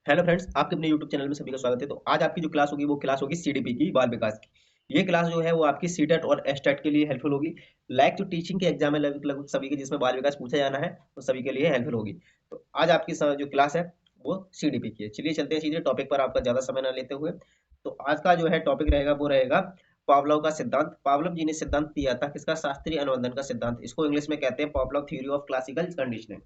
Hello friends, आपके अपने YouTube channel में सभी का स्वागत है। तो आज आपकी जो क्लास होगी वो क्लास होगी सीडीपी की, बाल विकास की। ये क्लास जो है वो आपकी सीटेट और एस्टेट के लिए हेल्पफुल होगी। लाइक जो टीचिंग के एग्जाम है लगभग लगभग सभी के जिसमें बाल विकास पूछा जाना है वो सभी के लिए हेल्पफुल होगी। तो आज आपकी जो क्लास है वो सीडीपी की है। चलिए चलते हैं सीधे टॉपिक पर, आपका ज्यादा समय न लेते हुए। तो आज का जो है टॉपिक रहेगा वो रहेगा पावलोव का सिद्धांत। पावलोव जी ने सिद्धांत दिया था किसका? शास्त्रीय अनुबंधन का सिद्धांत। इसको इंग्लिश में कहते हैं Pavlov theory of classical conditioning.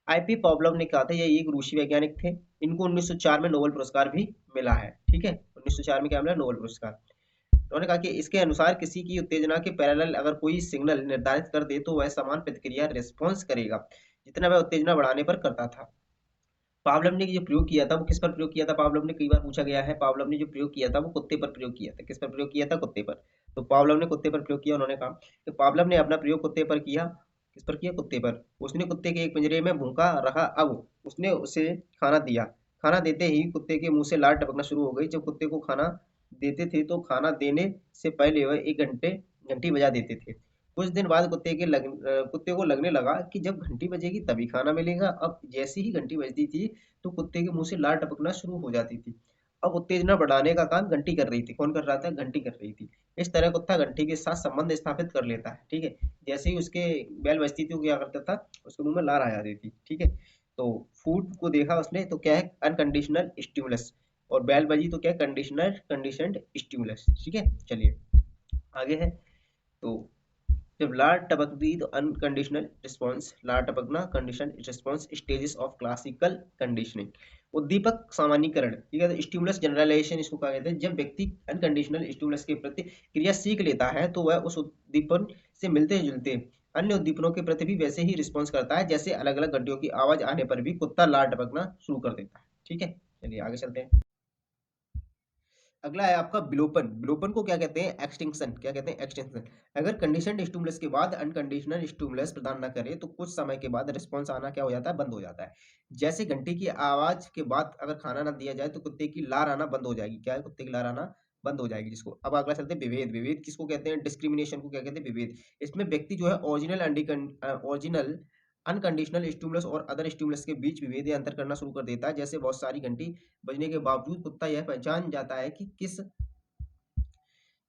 IP Pavlov ने कहा था, ये एक रूसी वैज्ञानिक थे। इनको 1904 में नोबेल पुरस्कार भी मिला है। ठीक है, 1904 में क्या मिला? नोबेल पुरस्कार। उन्होंने कहा कि इसके अनुसार किसी की उत्तेजना के पैरेलल अगर कोई सिग्नल निर्धारित कर दे तो वह समान प्रतिक्रिया रिस्पॉन्स करेगा जितना वह उत्तेजना बढ़ाने पर करता था। पावलोव ने जो प्रयोग किया था वो किस पर प्रयोग किया था? पावलोव ने कई बार पूछा गया है। पावलोव ने जो प्रयोग किया था वो कुत्ते पर प्रयोग किया था। किस पर प्रयोग किया था? कुत्ते पर। तो पावलोव ने कुत्ते पर प्रयोग किया। उन्होंने कहा कि पावलोव ने अपना प्रयोग कुत्ते पर किया। किस पर किया? कुत्ते पर। उसने कुत्ते के एक पिंजरे में भूखा रखा। अब उसने उसे खाना दिया। खाना देते ही कुत्ते के मुंह से लार टपकना शुरू हो गई। जब कुत्ते को खाना देते थे तो खाना देने से पहले वह एक घंटी बजा देते थे। कुछ दिन बाद कुत्ते को लगने लगा कि जब घंटी बजेगी तभी खाना मिलेगा। अब जैसे ही घंटी बजती थी तो कुत्ते के मुंह से लार टपकना शुरू हो जाती थी। अब उत्तेजना बढ़ाने का काम घंटी कर रही थी। कौन कर रहा था? घंटी कर रही थी। इस तरह कुत्ता घंटी के साथ संबंध स्थापित कर लेता है। ठीक है, जैसे ही उसके बैल बजती थी वो क्या करता था? उसके मुंह में लार आ जाती थी। ठीक है, तो फूड को देखा उसने तो क्या है? Unconditional stimulus. और बैल बजी तो क्या है? Conditional conditioned stimulus. ठीक है, चलिए आगे है। तो जब लार टपकती तो अनकंडीशनल रिस्पॉन्स, लार टपकना, condition response, stages of classical conditioning. उद्दीपक सामान्यीकरण, ठीक है। स्टिमुलस जनरलाइजेशन इसको कहा जाता है। जब व्यक्ति अनकंडीशनल स्टिमुलस के प्रति क्रिया सीख लेता है तो वह उस उद्दीपन से मिलते जुलते अन्य उद्दीपनों के प्रति भी वैसे ही रिस्पॉन्स करता है। जैसे अलग अलग घंटियों की आवाज आने पर भी कुत्ता लार टपकना शुरू कर देता है। ठीक है, चलिए आगे चलते हैं। अगला है आपका विलोपन। विलोपन को क्या कहते हैं? एक्सटिंक्शन। क्या कहते हैं? एक्सटिंक्शन। अगर कंडीशनड स्टिमुलस के बाद अनकंडीशनल स्टिमुलस प्रदान न करे तो कुछ समय के बाद रिस्पॉन्स आना क्या हो जाता है? बंद हो जाता है। जैसे घंटी की आवाज के बाद अगर खाना ना दिया जाए तो कुत्ते की लार आना बंद हो जाएगी। क्या है? कुत्ते की लार आना बंद हो जाएगी। जिसको अब अगला चलते हैं विभेद। विभेद किसको कहते हैं? डिस्क्रिमिनेशन को क्या कहते हैं? विभेद। इसमें व्यक्ति जो है ओरिजिनल अनकंडीशनल स्टिमुलस और अदर स्टिमुलस के बीच विभेद या अंतर करना शुरू कर देता है। जैसे बहुत सारी घंटी बजने के बावजूद कुत्ता यह पहचान जाता है कि किस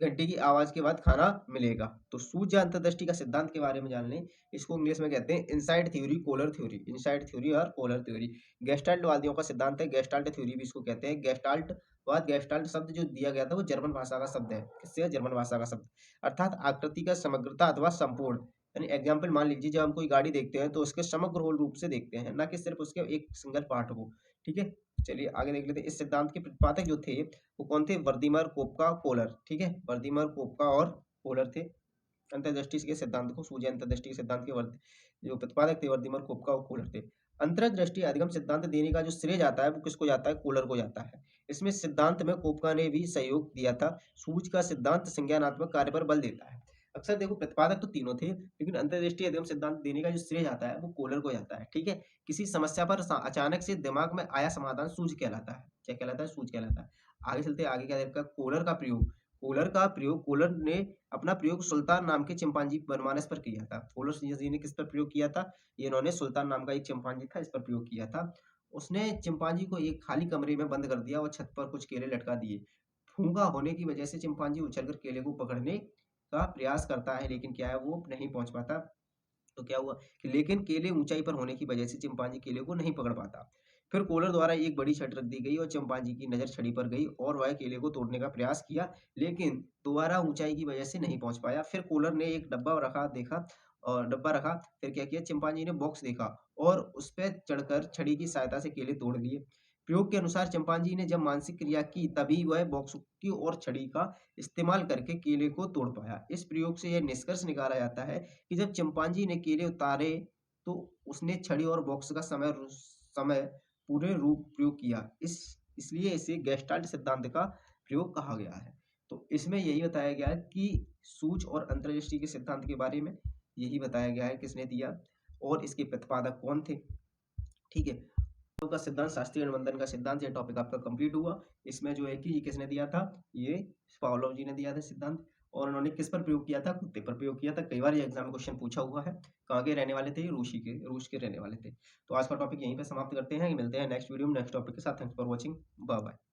घंटे की आवाज के बाद खाना मिलेगा। तो सूझ या अंतर्दृष्टि का सिद्धांत के बारे में जान लें। इसको इंग्लिश में कहते हैं insight theory, Kohler theory. Insight theory और कोलर थ्योरी। गेस्टाल्ट वादियों का सिद्धांत है। गेस्टाल्ट थ्योरी भी इसको कहते हैं। गेस्टाल्ट वाद, गेस्टाल्ट शब्द जो दिया गया था वो जर्मन भाषा का शब्द है। किससे? जर्मन भाषा का शब्द। अर्थात आकृति का समग्रता अथवा संपूर्ण। यानी एग्जाम्पल मान लीजिए, जब हम कोई गाड़ी देखते हैं तो उसके समग्र होल रूप से देखते हैं, ना कि सिर्फ उसके एक सिंगल पार्ट को। ठीक है, चलिए आगे देख लेते हैं। इस सिद्धांत के प्रतिपादक जो थे वो कौन थे? Wertheimer, Koffka, Kohler. ठीक है, वर्दीमर, कोपका और कोलर थे। अंतर्दृष्टि के सिद्धांत को, सूझे अंतर्दृष्टि के सिद्धांत के जो प्रतिपादक थे वर्दीमर, कोपका और कोलर थे। अंतर्दृष्टि अधिगम सिद्धांत देने का जो श्रेय जाता है वो किसको जाता है? कोलर को जाता है। इसमें सिद्धांत में कोपका ने भी सहयोग दिया था। सूझ का सिद्धांत संज्ञानात्मक कार्य पर बल देता है। अक्सर देखो प्रतिपादक तो तीनों थे, लेकिन अंतर्दृष्टि अधिगम सिद्धांत देने का जो श्रेय जाता है वो कोलर को जाता है। ठीक है, किसी समस्या पर अचानक से दिमाग में आया समाधान सूझ कहलाता है। क्या कहलाता है? सूझ कहलाता है। आगे चलते हैं, आगे क्या देखा? कोलर का प्रयोग। कोलर ने अपना प्रयोग सुल्तान नाम के चिंपांजी वनमानस पर किया था। कोलर जी ने किस पर प्रयोग किया था? ये इन्होंने सुल्तान नाम का एक चिंपांजी था, इस पर प्रयोग किया था। उसने चिंपांजी को एक खाली कमरे में बंद कर दिया और छत पर कुछ केले लटका दिए। भूखा होने की वजह से चिंपांजी उछलकर केले को पकड़ने का प्रयास करता है, लेकिन क्या है? वो नहीं पहुंच पाता। तो क्या हुआ कि लेकिन केले ऊंचाई पर होने की वजह से चिंपांजी केले को नहीं पकड़ पाता। फिर कोलर द्वारा एक बड़ी छड़ रख दी गई और चिंपांजी की नजर छड़ी पर गई और वह केले को तोड़ने का प्रयास किया, लेकिन दोबारा ऊंचाई की वजह से नहीं पहुंच पाया। फिर कोलर ने एक डब्बा रखा। फिर क्या किया? चिंपांजी ने बॉक्स देखा और उस पर चढ़कर छड़ी की सहायता से केले तोड़ लिए। प्रयोग के अनुसार चिंपांजी ने जब मानसिक क्रिया की तभी वह बॉक्स की और छड़ी का इस्तेमाल करके केले को तोड़ पाया। इस प्रयोग से यह निष्कर्ष निकाला जाता है कि जब चिंपांजी ने केले उतारे तो उसने छड़ी और बॉक्स का समय पूरे रूप प्रयोग किया। इसलिए इसे गेस्टाल्ट सिद्धांत का प्रयोग कहा गया है। तो इसमें यही बताया गया है कि सूझ और अंतर्दृष्टि के सिद्धांत के बारे में यही बताया गया है किसने दिया और इसके प्रतिपादक कौन थे। ठीक है, का सिद्धांत, शास्त्रीय अनुबंधन का सिद्धांत, ये टॉपिक आपका कंप्लीट हुआ। इसमें जो है कि ये किसने दिया था? ये पावलोव जी ने दिया था सिद्धांत। और उन्होंने किस पर प्रयोग किया था? कुत्ते पर प्रयोग किया था। कई बार ये एग्जाम में क्वेश्चन पूछा हुआ है। कहाँ के रहने वाले थे? रूस के रहने वाले थे। तो आज का टॉपिक यहीं पे समाप्त करते हैं। मिलते हैं नेक्स्ट वीडियो में नेक्स्ट टॉपिक के साथ। Thanks for watching. Bye bye.